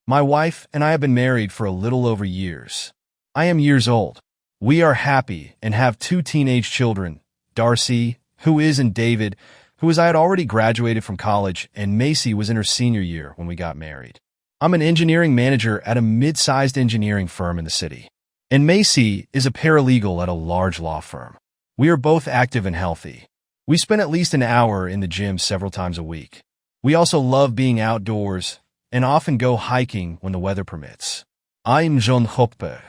My wife and I have been married for a little over years. I am years old. We are happy and have two teenage children, Darcy, who is, and David, who is. I had already graduated from college, and Macy was in her senior year when we got married. I'm an engineering manager at a mid-sized engineering firm in the city, and Macy is a paralegal at a large law firm. We are both active and healthy. We spend at least an hour in the gym several times a week. We also love being outdoors and often go hiking when the weather permits. I'm John Hoppe.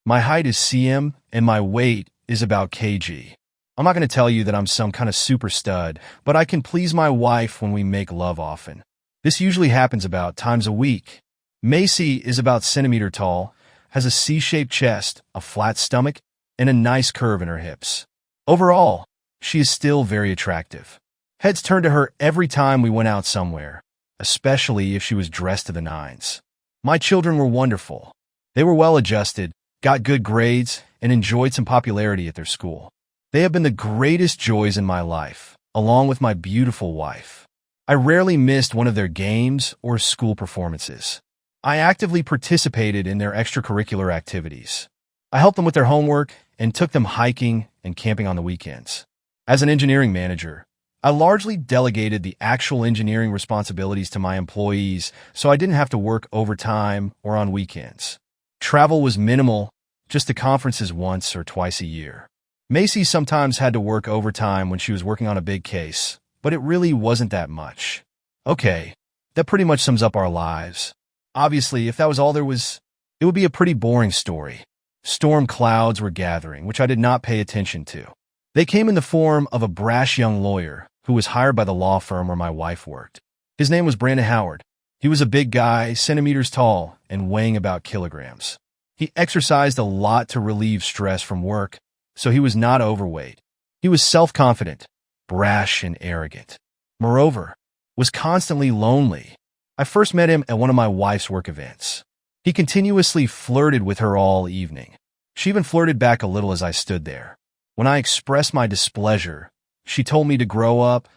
My height is cm and my weight is about kg. I'm not going to tell you that I'm some kind of super stud, but I can please my wife when we make love often. This usually happens about times a week. Macy is about centimeter tall, has a C-shaped chest, a flat stomach, and a nice curve in her hips. Overall, she is still very attractive. Heads turned to her every time we went out somewhere, especially if she was dressed to the nines. My children were wonderful. They were well-adjusted, got good grades, and enjoyed some popularity at their school. They have been the greatest joys in my life, along with my beautiful wife. I rarely missed one of their games or school performances. I actively participated in their extracurricular activities. I helped them with their homework and took them hiking and camping on the weekends. As an engineering manager, I largely delegated the actual engineering responsibilities to my employees, so I didn't have to work overtime or on weekends. Travel was minimal, just to conferences once or twice a year. Macy sometimes had to work overtime when she was working on a big case, but it really wasn't that much. Okay, that pretty much sums up our lives. Obviously, if that was all there was, it would be a pretty boring story. Storm clouds were gathering, which I did not pay attention to. They came in the form of a brash young lawyer who was hired by the law firm where my wife worked. His name was Brandon Howard. He was a big guy, centimeters tall, and weighing about kilograms. He exercised a lot to relieve stress from work, so he was not overweight. He was self-confident, brash, and arrogant. Moreover, was constantly lonely. I first met him at one of my wife's work events. He continuously flirted with her all evening. She even flirted back a little as I stood there. When I expressed my displeasure, she told me to grow up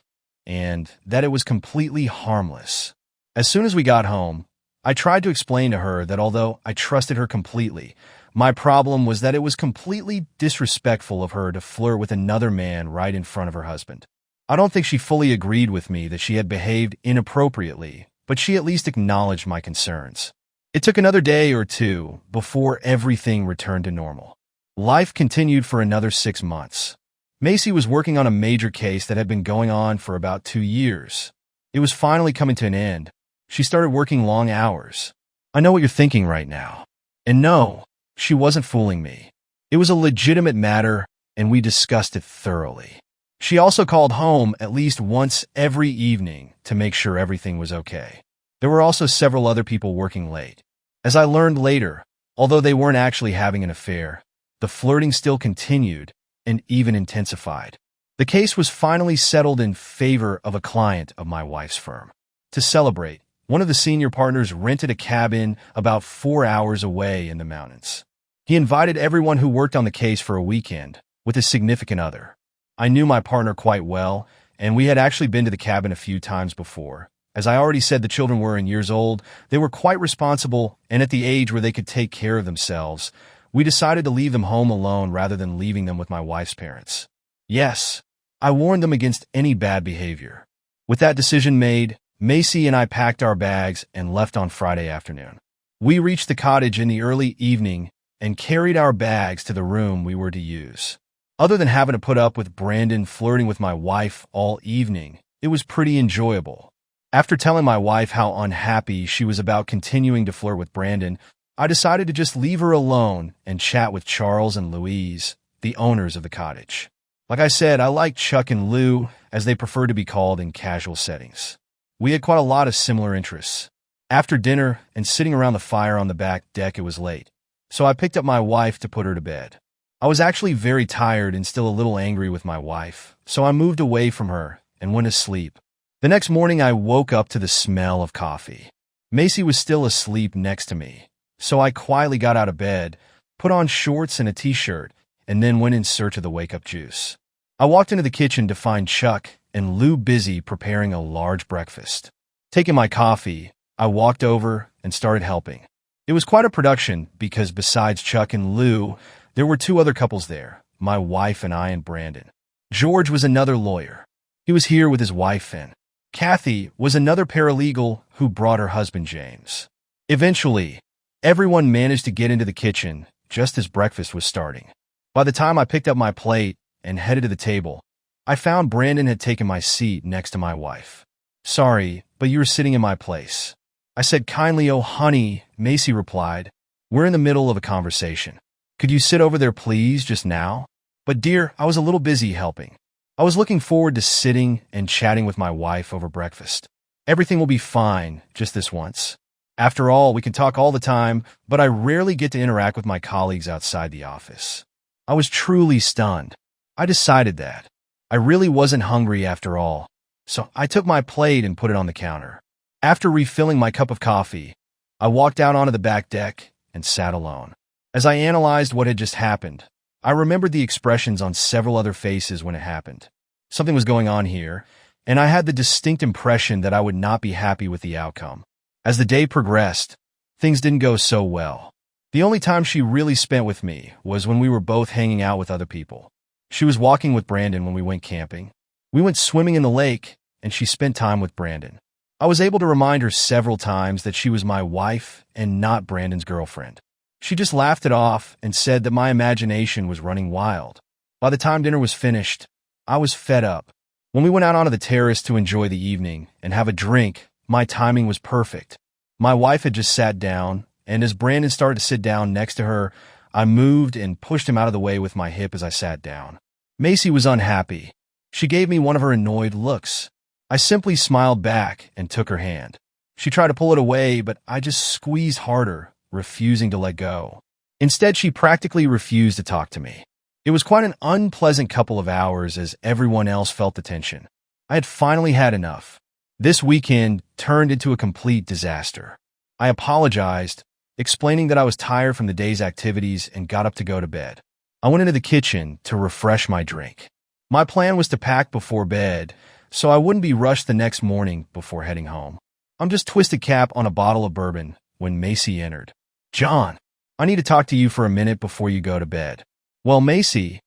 and that it was completely harmless. As soon as we got home, I tried to explain to her that although I trusted her completely, my problem was that it was completely disrespectful of her to flirt with another man right in front of her husband. I don't think she fully agreed with me that she had behaved inappropriately, but she at least acknowledged my concerns. It took another day or two before everything returned to normal. Life continued for another 6 months. Macy was working on a major case that had been going on for about 2 years. It was finally coming to an end. She started working long hours. I know what you're thinking right now. And no, she wasn't fooling me. It was a legitimate matter, and we discussed it thoroughly. She also called home at least once every evening to make sure everything was okay. There were also several other people working late. As I learned later, although they weren't actually having an affair, the flirting still continued and even intensified. The case was finally settled in favor of a client of my wife's firm. To celebrate, one of the senior partners rented a cabin about 4 hours away in the mountains. He invited everyone who worked on the case for a weekend with a significant other. I knew my partner quite well, and we had actually been to the cabin a few times before. As I already said, the children were years old. They were quite responsible and at the age where they could take care of themselves. We decided to leave them home alone rather than leaving them with my wife's parents. Yes, I warned them against any bad behavior. With that decision made, Macy and I packed our bags and left on Friday afternoon. We reached the cottage in the early evening and carried our bags to the room we were to use. Other than having to put up with Brandon flirting with my wife all evening, it was pretty enjoyable. After telling my wife how unhappy she was about continuing to flirt with Brandon, I decided to just leave her alone and chat with Charles and Louise, the owners of the cottage. Like I said, I like Chuck and Lou, as they prefer to be called in casual settings. We had quite a lot of similar interests. After dinner and sitting around the fire on the back deck, it was late, so I picked up my wife to put her to bed. I was actually very tired and still a little angry with my wife, so I moved away from her and went to sleep. The next morning, I woke up to the smell of coffee. Macy was still asleep next to me, so I quietly got out of bed, put on shorts and a t-shirt, and then went in search of the wake-up juice. I walked into the kitchen to find Chuck and Lou busy preparing a large breakfast. Taking my coffee, I walked over and started helping. It was quite a production because besides Chuck and Lou, there were two other couples there, my wife and I and Brandon. George was another lawyer. He was here with his wife, and Kathy was another paralegal who brought her husband James. Eventually, everyone managed to get into the kitchen just as breakfast was starting. By the time I picked up my plate and headed to the table, I found Brandon had taken my seat next to my wife. "Sorry, but you were sitting in my place," I said kindly. "Oh, honey," Macy replied. "We're in the middle of a conversation. Could you sit over there, please, just now?" "But dear, I was a little busy helping. I was looking forward to sitting and chatting with my wife over breakfast. Everything will be fine, just this once. After all, we can talk all the time, but I rarely get to interact with my colleagues outside the office." I was truly stunned. I decided that I really wasn't hungry after all, so I took my plate and put it on the counter. After refilling my cup of coffee, I walked out onto the back deck and sat alone. As I analyzed what had just happened, I remembered the expressions on several other faces when it happened. Something was going on here, and I had the distinct impression that I would not be happy with the outcome. As the day progressed, things didn't go so well. The only time she really spent with me was when we were both hanging out with other people. She was walking with Brandon when we went camping. We went swimming in the lake, and she spent time with Brandon. I was able to remind her several times that she was my wife and not Brandon's girlfriend. She just laughed it off and said that my imagination was running wild. By the time dinner was finished, I was fed up. When we went out onto the terrace to enjoy the evening and have a drink, my timing was perfect. My wife had just sat down, and as Brandon started to sit down next to her, I moved and pushed him out of the way with my hip as I sat down. Macy was unhappy. She gave me one of her annoyed looks. I simply smiled back and took her hand. She tried to pull it away, but I just squeezed harder, refusing to let go. Instead, she practically refused to talk to me. It was quite an unpleasant couple of hours as everyone else felt the tension. I had finally had enough. This weekend turned into a complete disaster. I apologized, explaining that I was tired from the day's activities and got up to go to bed. I went into the kitchen to refresh my drink. My plan was to pack before bed, so I wouldn't be rushed the next morning before heading home. I'm just twisted cap on a bottle of bourbon when Macy entered. "John, I need to talk to you for a minute before you go to bed." "Well, Macy,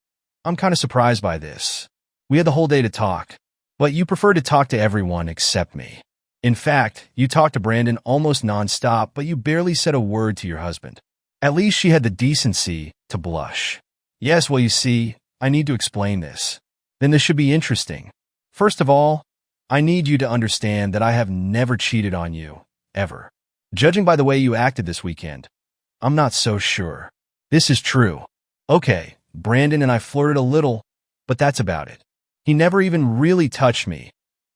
I'm kind of surprised by this. We had the whole day to talk, but you prefer to talk to everyone except me. In fact, you talked to Brandon almost nonstop, but you barely said a word to your husband." At least she had the decency to blush. "Yes, well, you see, I need to explain this. Then this should be interesting. First of all, I need you to understand that I have never cheated on you, ever. Judging by the way you acted this weekend, I'm not so sure. This is true. Okay, Brandon and I flirted a little, but that's about it. He never even really touched me,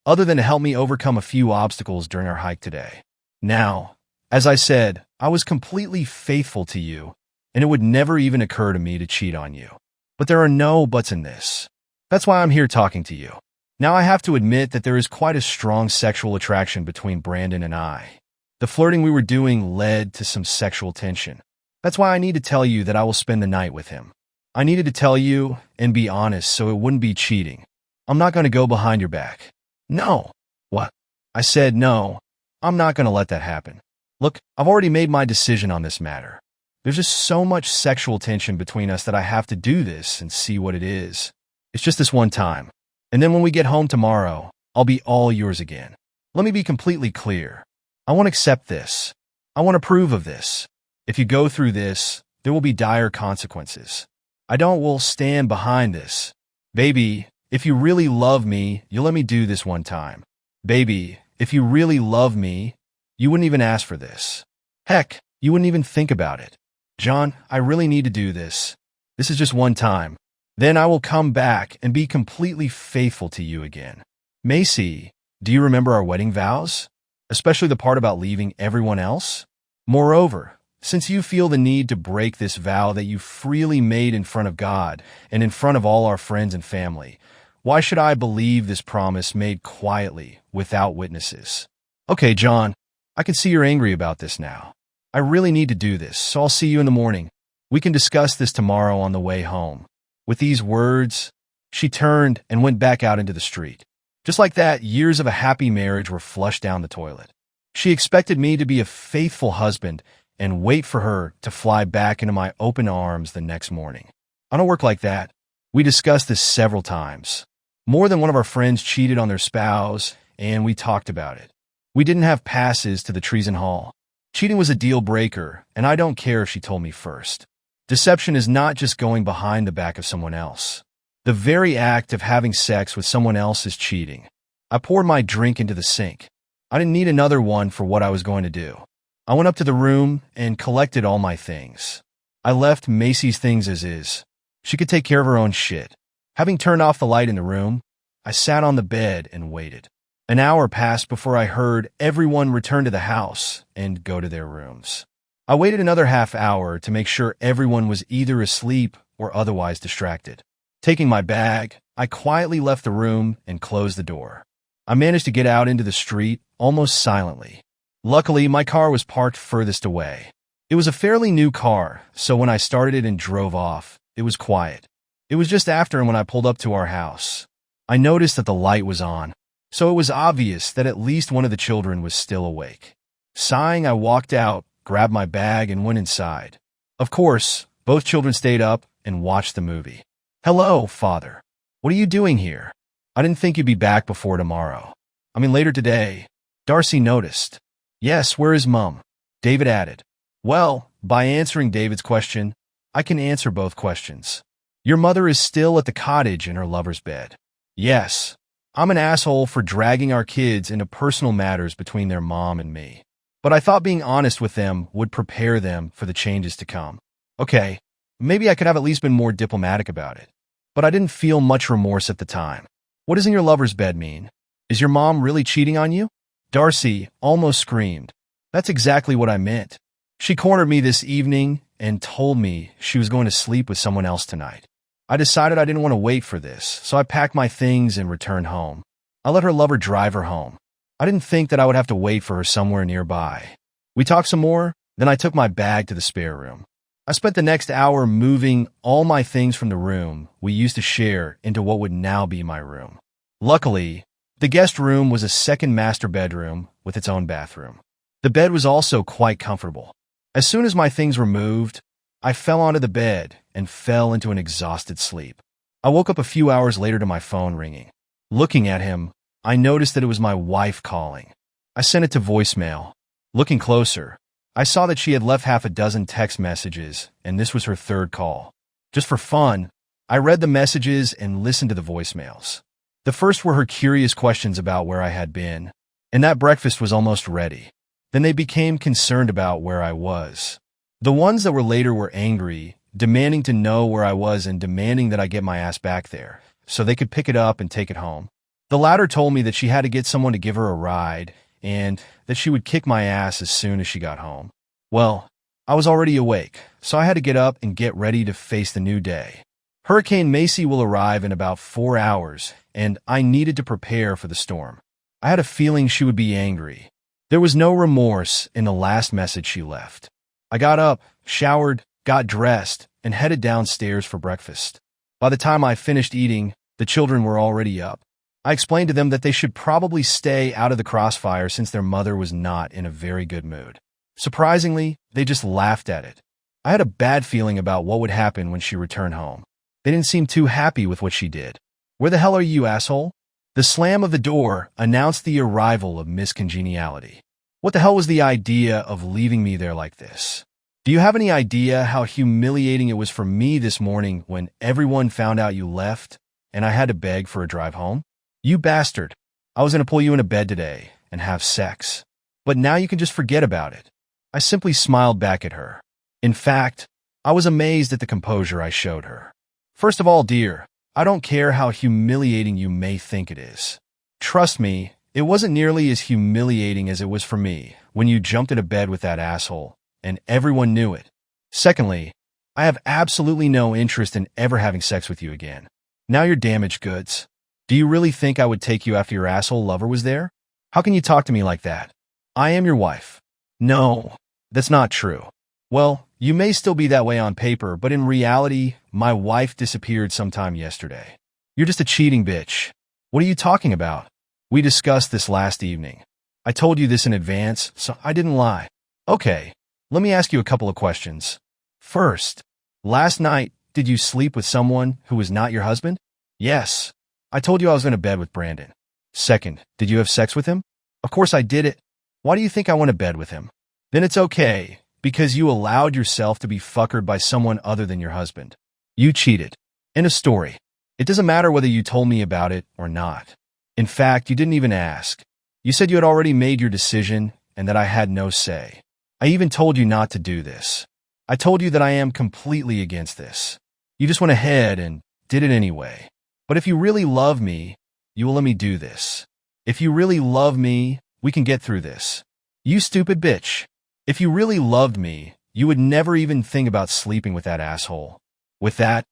other than to help me overcome a few obstacles during our hike today. Now, as I said, I was completely faithful to you, and it would never even occur to me to cheat on you. But there are no buts in this. That's why I'm here talking to you. Now I have to admit that there is quite a strong sexual attraction between Brandon and I. The flirting we were doing led to some sexual tension. That's why I need to tell you that I will spend the night with him. I needed to tell you and be honest so it wouldn't be cheating. I'm not going to go behind your back." "No." "What?" I said, "No, I'm not going to let that happen. Look, I've already made my decision on this matter. There's just so much sexual tension between us that I have to do this and see what it is. It's just this one time. And then when we get home tomorrow, I'll be all yours again. Let me be completely clear. I won't accept this. I won't approve of this. If you go through this, there will be dire consequences. I will stand behind this. Baby, if you really love me, you'll let me do this one time. Baby, if you really love me, you wouldn't even ask for this. Heck, you wouldn't even think about it. John, I really need to do this. This is just one time. Then I will come back and be completely faithful to you again. Macy, do you remember our wedding vows? Especially the part about leaving everyone else? Moreover, since you feel the need to break this vow that you freely made in front of God and in front of all our friends and family, why should I believe this promise made quietly, without witnesses? Okay, John, I can see you're angry about this now. I really need to do this, so I'll see you in the morning. We can discuss this tomorrow on the way home." With these words, she turned and went back out into the street. Just like that, years of a happy marriage were flushed down the toilet. She expected me to be a faithful husband and wait for her to fly back into my open arms the next morning. I don't work like that. We discussed this several times. More than one of our friends cheated on their spouse, and we talked about it. We didn't have passes to the Treason Hall. Cheating was a deal breaker, and I don't care if she told me first. Deception is not just going behind the back of someone else. The very act of having sex with someone else is cheating. I poured my drink into the sink. I didn't need another one for what I was going to do. I went up to the room and collected all my things. I left Macy's things as is. She could take care of her own shit. Having turned off the light in the room, I sat on the bed and waited. An hour passed before I heard everyone return to the house and go to their rooms. I waited another half hour to make sure everyone was either asleep or otherwise distracted. Taking my bag, I quietly left the room and closed the door. I managed to get out into the street almost silently. Luckily, my car was parked furthest away. It was a fairly new car, so when I started it and drove off, it was quiet. It was just after when I pulled up to our house. I noticed that the light was on, so it was obvious that at least one of the children was still awake. Sighing, I walked out, grabbed my bag, and went inside. Of course, both children stayed up and watched the movie. "Hello, Father. What are you doing here? I didn't think you'd be back before tomorrow. I mean, later today." Darcy noticed. "Yes, where is Mum?" David added. "Well, by answering David's question, I can answer both questions. Your mother is still at the cottage in her lover's bed. Yes, I'm an asshole for dragging our kids into personal matters between their mom and me. But I thought being honest with them would prepare them for the changes to come. Okay, maybe I could have at least been more diplomatic about it. But I didn't feel much remorse at the time. What does in your lover's bed mean? Is your mom really cheating on you?" Darcy almost screamed. "That's exactly what I meant. She cornered me this evening and told me she was going to sleep with someone else tonight. I decided I didn't want to wait for this, so I packed my things and returned home. I let her lover drive her home. I didn't think that I would have to wait for her somewhere nearby. We talked some more, then I took my bag to the spare room. I spent the next hour moving all my things from the room we used to share into what would now be my room. Luckily, the guest room was a second master bedroom with its own bathroom. The bed was also quite comfortable. As soon as my things were moved, I fell onto the bed and fell into an exhausted sleep. I woke up a few hours later to my phone ringing. Looking at him, I noticed that it was my wife calling. I sent it to voicemail. Looking closer, I saw that she had left half a dozen text messages, and this was her third call. Just for fun, I read the messages and listened to the voicemails. The first were her curious questions about where I had been, and that breakfast was almost ready. Then they became concerned about where I was. The ones that were later were angry, demanding to know where I was and demanding that I get my ass back there, so they could pick it up and take it home. The latter told me that she had to get someone to give her a ride, and that she would kick my ass as soon as she got home. Well, I was already awake, so I had to get up and get ready to face the new day. Hurricane Macy will arrive in about 4 hours, and I needed to prepare for the storm. I had a feeling she would be angry. There was no remorse in the last message she left. I got up, showered, got dressed, and headed downstairs for breakfast. By the time I finished eating, the children were already up. I explained to them that they should probably stay out of the crossfire since their mother was not in a very good mood. Surprisingly, they just laughed at it. I had a bad feeling about what would happen when she returned home. They didn't seem too happy with what she did. "Where the hell are you, asshole?" The slam of the door announced the arrival of Miss Congeniality. What the hell was the idea of leaving me there like this? Do you have any idea how humiliating it was for me this morning when everyone found out you left and I had to beg for a drive home? You bastard. I was going to pull you into bed today and have sex. But now you can just forget about it. I simply smiled back at her. In fact, I was amazed at the composure I showed her. First of all, dear, I don't care how humiliating you may think it is. Trust me, it wasn't nearly as humiliating as it was for me when you jumped into bed with that asshole, and everyone knew it. Secondly, I have absolutely no interest in ever having sex with you again. Now you're damaged goods. Do you really think I would take you after your asshole lover was there? How can you talk to me like that? I am your wife. No, that's not true. Well, you may still be that way on paper, but in reality, my wife disappeared sometime yesterday. You're just a cheating bitch. What are you talking about? We discussed this last evening. I told you this in advance, so I didn't lie. Okay, let me ask you a couple of questions. First, last night, did you sleep with someone who was not your husband? Yes. I told you I was in a bed with Brandon. Second, did you have sex with him? Of course I did it. Why do you think I went to bed with him? Then it's okay, because you allowed yourself to be fuckered by someone other than your husband. You cheated. End of story. It doesn't matter whether you told me about it or not. In fact, you didn't even ask. You said you had already made your decision and that I had no say. I even told you not to do this. I told you that I am completely against this. You just went ahead and did it anyway. But if you really love me, you will let me do this. If you really love me, we can get through this. You stupid bitch. If you really loved me, you would never even think about sleeping with that asshole. With that,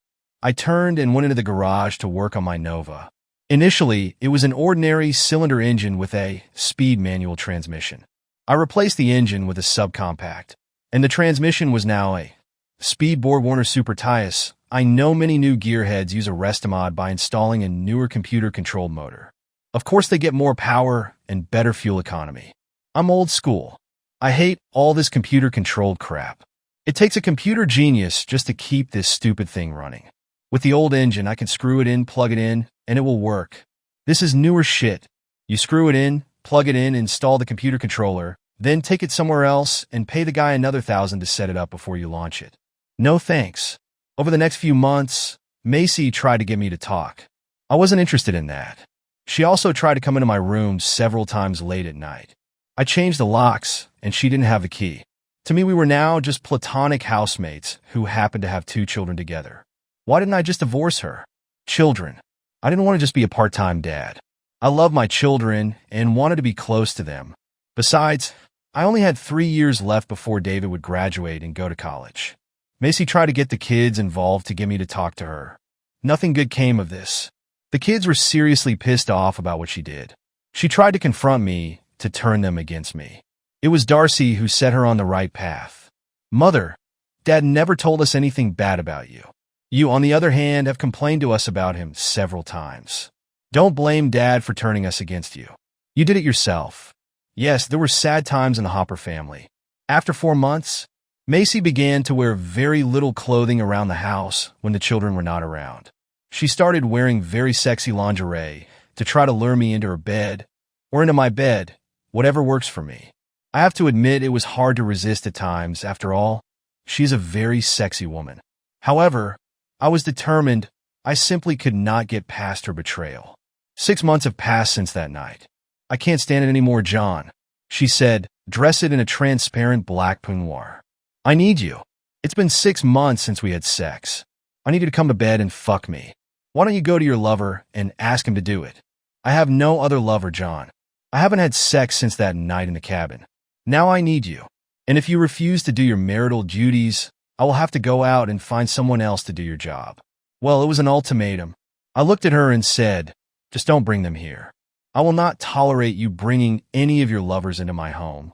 I turned and went into the garage to work on my Nova. Initially, it was an ordinary cylinder engine with a speed manual transmission. I replaced the engine with a subcompact, and the transmission was now a speed BorgWarner Super Tias. I know many new gearheads use a Restomod by installing a newer computer-controlled motor. Of course, they get more power and better fuel economy. I'm old school. I hate all this computer-controlled crap. It takes a computer genius just to keep this stupid thing running. With the old engine, I can screw it in, plug it in, and it will work. This is newer shit. You screw it in, plug it in, install the computer controller, then take it somewhere else and pay the guy another $1,000 to set it up before you launch it. No thanks. Over the next few months, Macy tried to get me to talk. I wasn't interested in that. She also tried to come into my room several times late at night. I changed the locks, and she didn't have the key. To me, we were now just platonic housemates who happened to have 2 children together. Why didn't I just divorce her? Children. I didn't want to just be a part-time dad. I love my children and wanted to be close to them. Besides, I only had 3 years left before David would graduate and go to college. Macy tried to get the kids involved to get me to talk to her. Nothing good came of this. The kids were seriously pissed off about what she did. She tried to confront me to turn them against me. It was Darcy who set her on the right path. Mother, Dad never told us anything bad about you. You, on the other hand, have complained to us about him several times. Don't blame Dad for turning us against you. You did it yourself. Yes, there were sad times in the Hopper family. After 4 months, Macy began to wear very little clothing around the house when the children were not around. She started wearing very sexy lingerie to try to lure me into her bed, or into my bed, whatever works for me. I have to admit it was hard to resist at times. After all, she's a very sexy woman. However, I was determined. I simply could not get past her betrayal. 6 months have passed since that night. I can't stand it anymore, John. She said, dress it in a transparent black peignoir. I need you. It's been 6 months since we had sex. I need you to come to bed and fuck me. Why don't you go to your lover and ask him to do it? I have no other lover, John. I haven't had sex since that night in the cabin. Now I need you. And if you refuse to do your marital duties, I will have to go out and find someone else to do your job. Well, it was an ultimatum. I looked at her and said, just don't bring them here. I will not tolerate you bringing any of your lovers into my home.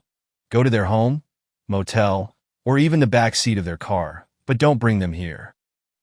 Go to their home, motel, or even the back seat of their car, but don't bring them here.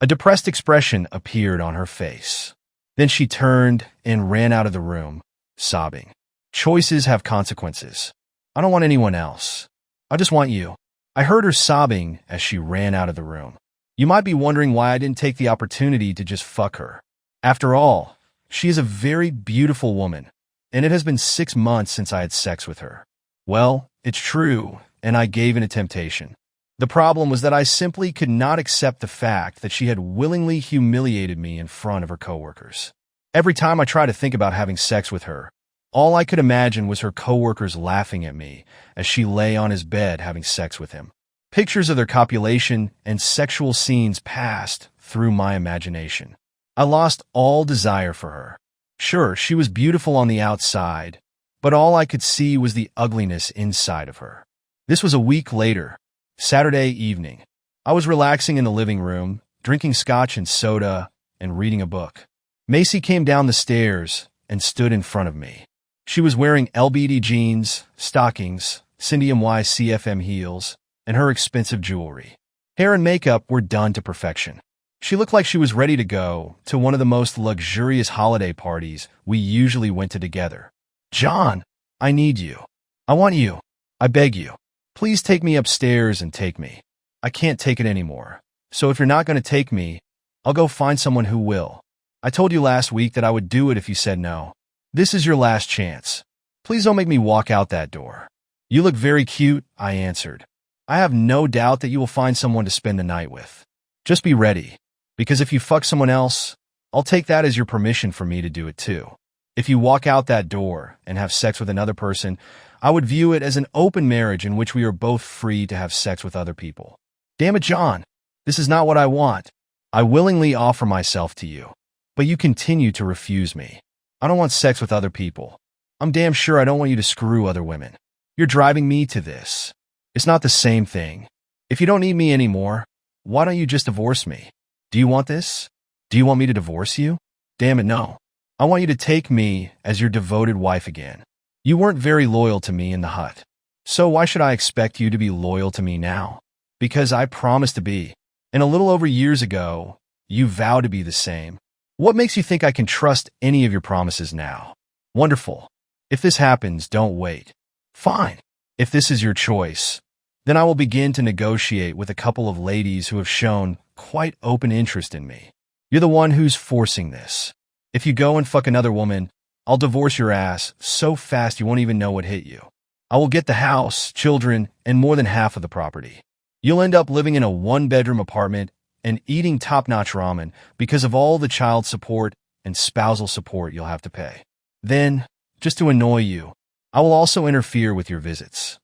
A depressed expression appeared on her face. Then she turned and ran out of the room, sobbing. Choices have consequences. I don't want anyone else. I just want you. I heard her sobbing as she ran out of the room. You might be wondering why I didn't take the opportunity to just fuck her. After all, she is a very beautiful woman, and it has been 6 months since I had sex with her. Well, it's true, and I gave in to temptation. The problem was that I simply could not accept the fact that she had willingly humiliated me in front of her coworkers. Every time I tried to think about having sex with her, all I could imagine was her coworkers laughing at me as she lay on his bed having sex with him. Pictures of their copulation and sexual scenes passed through my imagination. I lost all desire for her. Sure, she was beautiful on the outside, but all I could see was the ugliness inside of her. This was a week later, Saturday evening. I was relaxing in the living room, drinking scotch and soda, and reading a book. Macy came down the stairs and stood in front of me. She was wearing LBD jeans, stockings, Cindy M.Y. CFM heels, and her expensive jewelry. Hair and makeup were done to perfection. She looked like she was ready to go to one of the most luxurious holiday parties we usually went to together. John, I need you. I want you. I beg you. Please take me upstairs and take me. I can't take it anymore. So if you're not going to take me, I'll go find someone who will. I told you last week that I would do it if you said no. This is your last chance. Please don't make me walk out that door. You look very cute, I answered. I have no doubt that you will find someone to spend the night with. Just be ready, because if you fuck someone else, I'll take that as your permission for me to do it too. If you walk out that door and have sex with another person, I would view it as an open marriage in which we are both free to have sex with other people. Damn it, John. This is not what I want. I willingly offer myself to you, but you continue to refuse me. I don't want sex with other people. I'm damn sure I don't want you to screw other women. You're driving me to this. It's not the same thing. If you don't need me anymore, why don't you just divorce me? Do you want this? Do you want me to divorce you? Damn it, no. I want you to take me as your devoted wife again. You weren't very loyal to me in the hut. So why should I expect you to be loyal to me now? Because I promised to be. And a little over years ago, you vowed to be the same. What makes you think I can trust any of your promises now? Wonderful. If this happens, don't wait. Fine. If this is your choice, then I will begin to negotiate with a couple of ladies who have shown quite open interest in me. You're the one who's forcing this. If you go and fuck another woman, I'll divorce your ass so fast you won't even know what hit you. I will get the house, children, and more than half of the property. You'll end up living in a one-bedroom apartment and eating top-notch ramen because of all the child support and spousal support you'll have to pay. Then, just to annoy you, I will also interfere with your visits.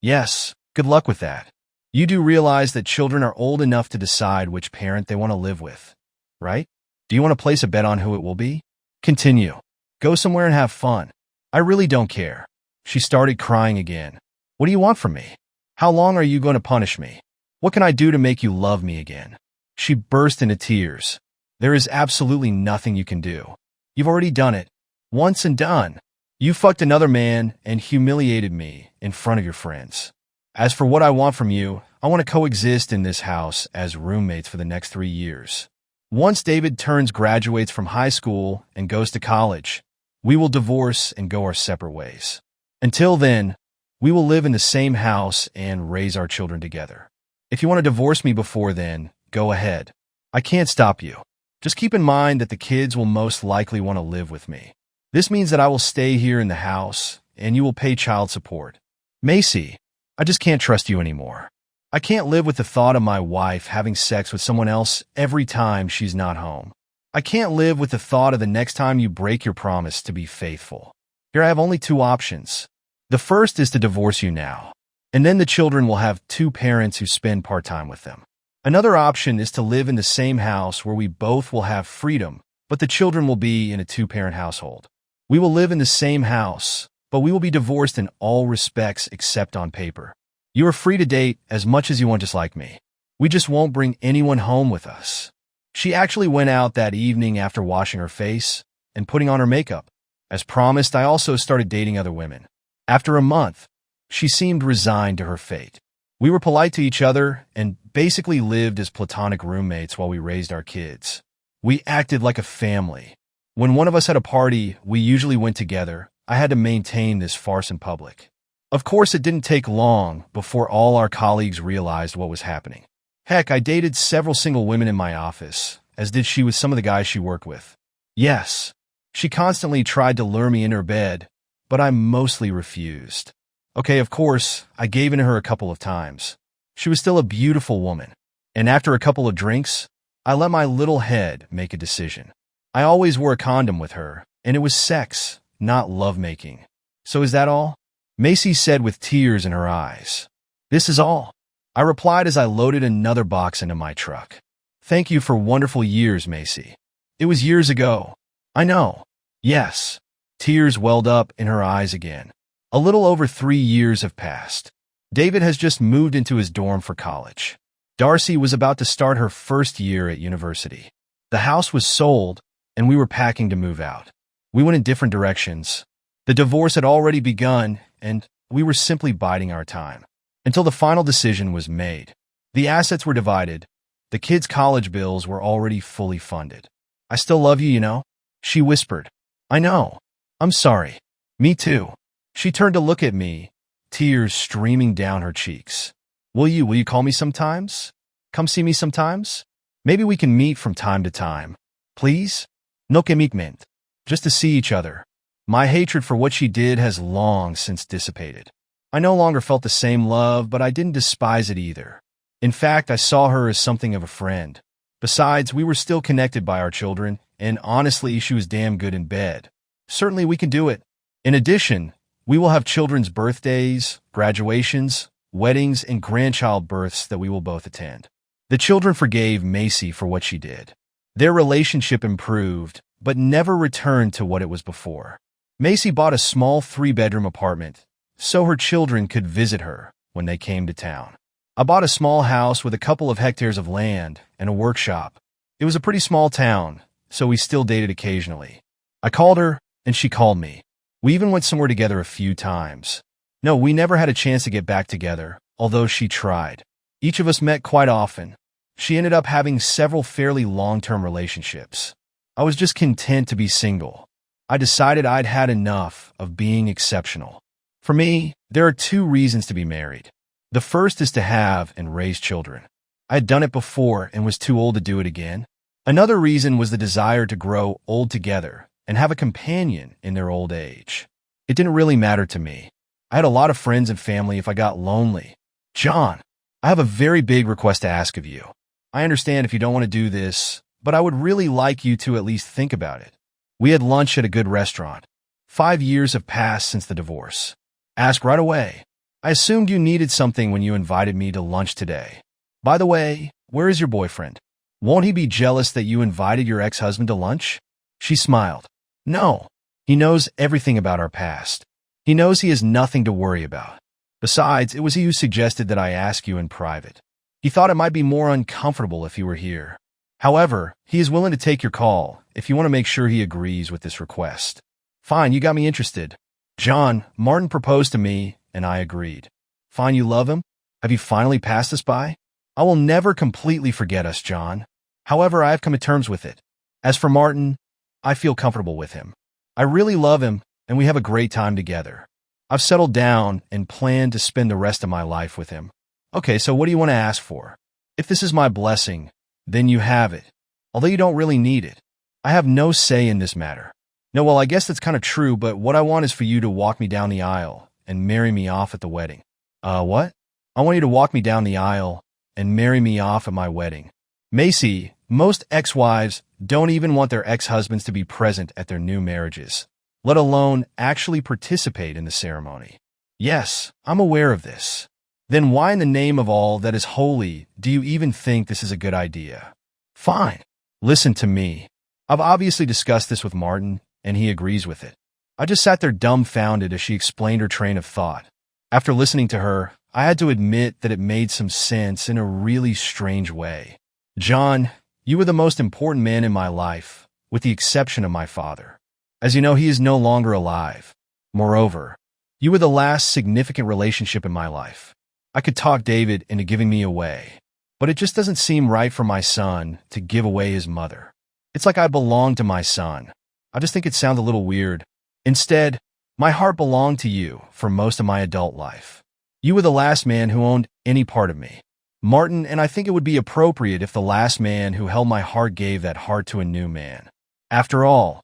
Yes, good luck with that. You do realize that children are old enough to decide which parent they want to live with, right? Do you want to place a bet on who it will be? Continue. Go somewhere and have fun. I really don't care. She started crying again. What do you want from me? How long are you going to punish me? What can I do to make you love me again? She burst into tears. There is absolutely nothing you can do. You've already done it. Once and done. You fucked another man and humiliated me in front of your friends. As for what I want from you, I want to coexist in this house as roommates for the next 3 years. Once David graduates from high school and goes to college, we will divorce and go our separate ways. Until then, we will live in the same house and raise our children together. If you want to divorce me before then, go ahead. I can't stop you. Just keep in mind that the kids will most likely want to live with me. This means that I will stay here in the house, and you will pay child support. Macy, I just can't trust you anymore. I can't live with the thought of my wife having sex with someone else every time she's not home. I can't live with the thought of the next time you break your promise to be faithful. Here I have only 2 options. The first is to divorce you now, and then the children will have 2 parents who spend part-time with them. Another option is to live in the same house where we both will have freedom, but the children will be in a 2-parent household. We will live in the same house, but we will be divorced in all respects except on paper. You are free to date as much as you want, just like me. We just won't bring anyone home with us. She actually went out that evening after washing her face and putting on her makeup. As promised, I also started dating other women. After a month, she seemed resigned to her fate. We were polite to each other and basically lived as platonic roommates while we raised our kids. We acted like a family. When one of us had a party, we usually went together. I had to maintain this farce in public. Of course, it didn't take long before all our colleagues realized what was happening. Heck, I dated several single women in my office, as did she with some of the guys she worked with. Yes, she constantly tried to lure me in her bed, but I mostly refused. Okay, of course, I gave in to her a couple of times. She was still a beautiful woman, and after a couple of drinks, I let my little head make a decision. I always wore a condom with her, and it was sex, not lovemaking. So is that all? Macy said with tears in her eyes. This is all. I replied as I loaded another box into my truck. Thank you for wonderful years, Macy. It was years ago. I know. Yes. Tears welled up in her eyes again. A little over 3 years have passed. David has just moved into his dorm for college. Darcy was about to start her first year at university. The house was sold, and we were packing to move out. We went in different directions. The divorce had already begun, and we were simply biding our time until the final decision was made. The assets were divided. The kids' college bills were already fully funded. I still love you, you know? She whispered. I know. I'm sorry. Me too. She turned to look at me, tears streaming down her cheeks. Will you call me sometimes? Come see me sometimes? Maybe we can meet from time to time. Please? No commitment. Just to see each other. My hatred for what she did has long since dissipated. I no longer felt the same love, but I didn't despise it either. In fact, I saw her as something of a friend. Besides, we were still connected by our children, and honestly, she was damn good in bed. Certainly we can do it. In addition, we will have children's birthdays, graduations, weddings, and grandchild births that we will both attend. The children forgave Macy for what she did. Their relationship improved, but never returned to what it was before. Macy bought a small 3-bedroom apartment, so her children could visit her when they came to town. I bought a small house with a couple of hectares of land and a workshop. It was a pretty small town, so we still dated occasionally. I called her, and she called me. We even went somewhere together a few times. No, we never had a chance to get back together, although she tried. Each of us met quite often. She ended up having several fairly long-term relationships. I was just content to be single. I decided I'd had enough of being exceptional. For me, there are 2 reasons to be married. The first is to have and raise children. I had done it before and was too old to do it again. Another reason was the desire to grow old together and have a companion in their old age. It didn't really matter to me. I had a lot of friends and family if I got lonely. John, I have a very big request to ask of you. I understand if you don't want to do this, but I would really like you to at least think about it. We had lunch at a good restaurant. 5 years have passed since the divorce. Ask right away. I assumed you needed something when you invited me to lunch today. By the way, where is your boyfriend? Won't he be jealous that you invited your ex-husband to lunch? She smiled. No. He knows everything about our past. He knows he has nothing to worry about. Besides, it was he who suggested that I ask you in private. He thought it might be more uncomfortable if you were here. However, he is willing to take your call if you want to make sure he agrees with this request. Fine, you got me interested. John, Martin proposed to me, and I agreed. Fine, you love him? Have you finally passed us by? I will never completely forget us, John. However, I have come to terms with it. As for Martin, I feel comfortable with him. I really love him, and we have a great time together. I've settled down and plan to spend the rest of my life with him. Okay, so what do you want to ask for? If this is my blessing, then you have it, although you don't really need it. I have no say in this matter. No, well, I guess that's kind of true, but what I want is for you to walk me down the aisle and marry me off at the wedding. What? I want you to walk me down the aisle and marry me off at my wedding. Macy, most ex-wives don't even want their ex-husbands to be present at their new marriages, let alone actually participate in the ceremony. Yes, I'm aware of this. Then why in the name of all that is holy do you even think this is a good idea? Fine. Listen to me. I've obviously discussed this with Martin, and he agrees with it. I just sat there dumbfounded as she explained her train of thought. After listening to her, I had to admit that it made some sense in a really strange way. John, you were the most important man in my life, with the exception of my father. As you know, he is no longer alive. Moreover, you were the last significant relationship in my life. I could talk David into giving me away, but it just doesn't seem right for my son to give away his mother. It's like I belong to my son. I just think it sounds a little weird. Instead, my heart belonged to you for most of my adult life. You were the last man who owned any part of me. Martin, and I think it would be appropriate if the last man who held my heart gave that heart to a new man. After all,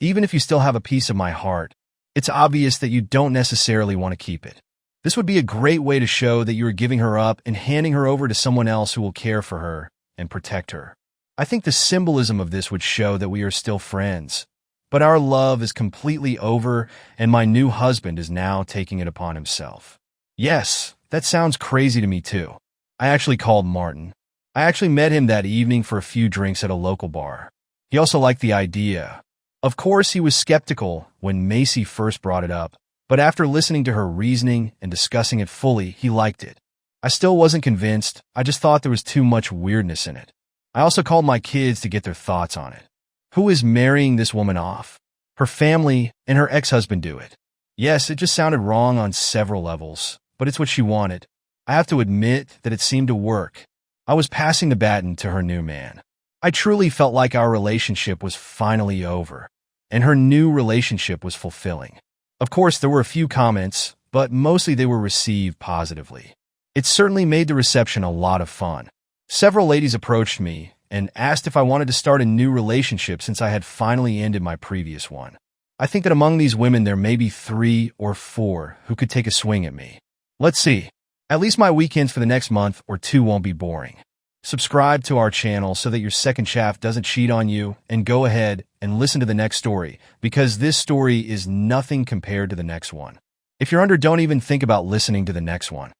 even if you still have a piece of my heart, it's obvious that you don't necessarily want to keep it. This would be a great way to show that you are giving her up and handing her over to someone else who will care for her and protect her. I think the symbolism of this would show that we are still friends, but our love is completely over and my new husband is now taking it upon himself. Yes, that sounds crazy to me too. I actually called Martin. I actually met him that evening for a few drinks at a local bar. He also liked the idea. Of course, he was skeptical when Macy first brought it up, but after listening to her reasoning and discussing it fully, he liked it. I still wasn't convinced. I just thought there was too much weirdness in it. I also called my kids to get their thoughts on it. Who is marrying this woman off? Her family and her ex-husband do it. Yes, it just sounded wrong on several levels, but it's what she wanted. I have to admit that it seemed to work. I was passing the baton to her new man. I truly felt like our relationship was finally over, and her new relationship was fulfilling. Of course, there were a few comments, but mostly they were received positively. It certainly made the reception a lot of fun. Several ladies approached me and asked if I wanted to start a new relationship since I had finally ended my previous one. I think that among these women there may be 3 or 4 who could take a swing at me. Let's see. At least my weekends for the next month or 2 won't be boring. Subscribe to our channel so that your second shaft doesn't cheat on you, and go ahead and listen to the next story, because this story is nothing compared to the next one. If you're under, don't even think about listening to the next one.